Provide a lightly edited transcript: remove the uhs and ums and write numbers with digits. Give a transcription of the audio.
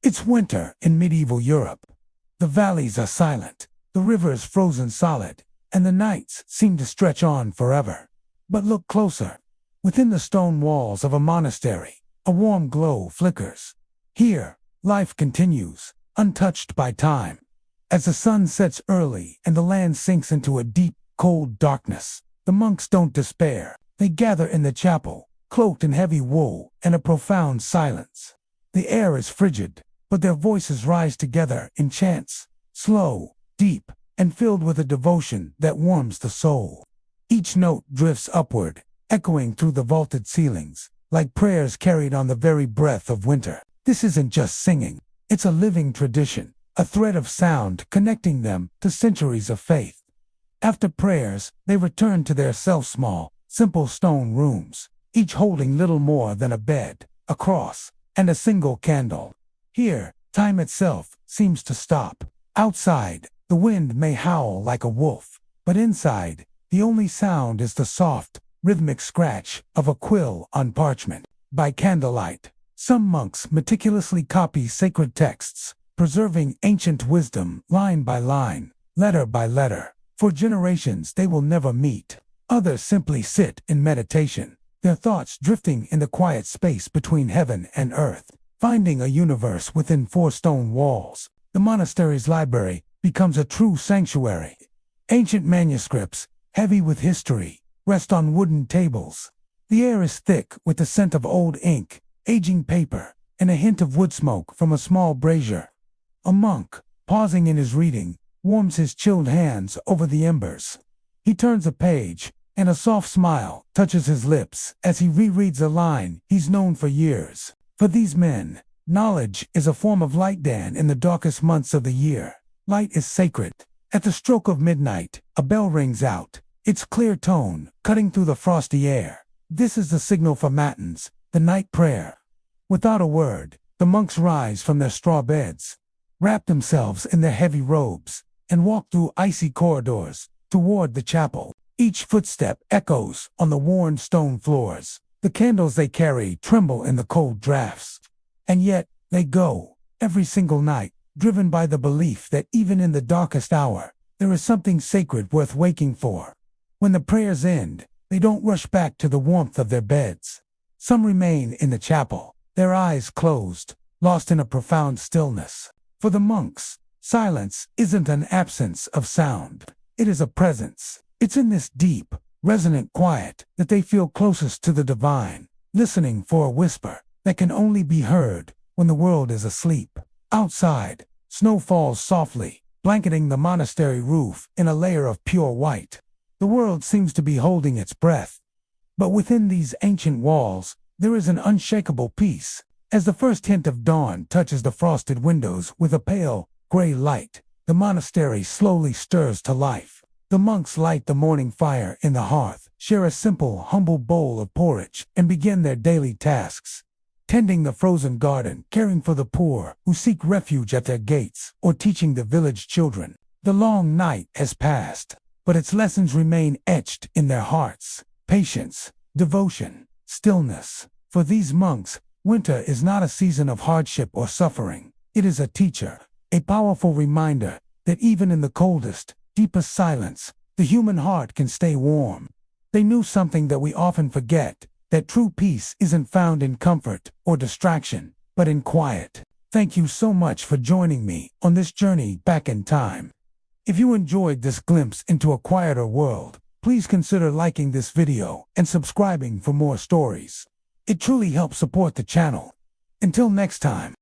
It's winter in medieval Europe. The valleys are silent, the rivers frozen solid, and the nights seem to stretch on forever. But look closer. Within the stone walls of a monastery, a warm glow flickers. Here, life continues, untouched by time. As the sun sets early and the land sinks into a deep, cold darkness, the monks don't despair. They gather in the chapel, cloaked in heavy wool and a profound silence. The air is frigid, but their voices rise together in chants, slow, deep, and filled with a devotion that warms the soul. Each note drifts upward, echoing through the vaulted ceilings, like prayers carried on the very breath of winter. This isn't just singing, it's a living tradition, a thread of sound connecting them to centuries of faith. After prayers, they return to their small, simple stone rooms, each holding little more than a bed, a cross, and a single candle. Here, time itself seems to stop. Outside, the wind may howl like a wolf, but inside, the only sound is the soft, rhythmic scratch of a quill on parchment. By candlelight, some monks meticulously copy sacred texts, preserving ancient wisdom line by line, letter by letter. For generations they will never meet. Others simply sit in meditation, their thoughts drifting in the quiet space between heaven and earth. Finding a universe within four stone walls, the monastery's library becomes a true sanctuary. Ancient manuscripts, heavy with history, rest on wooden tables. The air is thick with the scent of old ink, aging paper, and a hint of wood smoke from a small brazier. A monk, pausing in his reading, warms his chilled hands over the embers. He turns a page, and a soft smile touches his lips as he rereads a line he's known for years. For these men, knowledge is a form of light dan in the darkest months of the year. Light is sacred. At the stroke of midnight, a bell rings out, its clear tone cutting through the frosty air. This is the signal for matins, the night prayer. Without a word, the monks rise from their straw beds, wrap themselves in their heavy robes, and walk through icy corridors toward the chapel. Each footstep echoes on the worn stone floors. The candles they carry tremble in the cold drafts. And yet, they go, every single night, driven by the belief that even in the darkest hour, there is something sacred worth waking for. When the prayers end, they don't rush back to the warmth of their beds. Some remain in the chapel, their eyes closed, lost in a profound stillness. For the monks, silence isn't an absence of sound. It is a presence. It's in this deep, resonant quiet that they feel closest to the divine, listening for a whisper that can only be heard when the world is asleep. Outside, snow falls softly, blanketing the monastery roof in a layer of pure white. The world seems to be holding its breath. But within these ancient walls, there is an unshakable peace. As the first hint of dawn touches the frosted windows with a pale, gray light, the monastery slowly stirs to life. The monks light the morning fire in the hearth, share a simple, humble bowl of porridge, and begin their daily tasks. Tending the frozen garden, caring for the poor who seek refuge at their gates, or teaching the village children. The long night has passed, but its lessons remain etched in their hearts. Patience, devotion, stillness. For these monks, winter is not a season of hardship or suffering. It is a teacher, a powerful reminder that even in the coldest, deepest silence, the human heart can stay warm. They knew something that we often forget, that true peace isn't found in comfort or distraction, but in quiet. Thank you so much for joining me on this journey back in time. If you enjoyed this glimpse into a quieter world, please consider liking this video and subscribing for more stories. It truly helps support the channel. Until next time.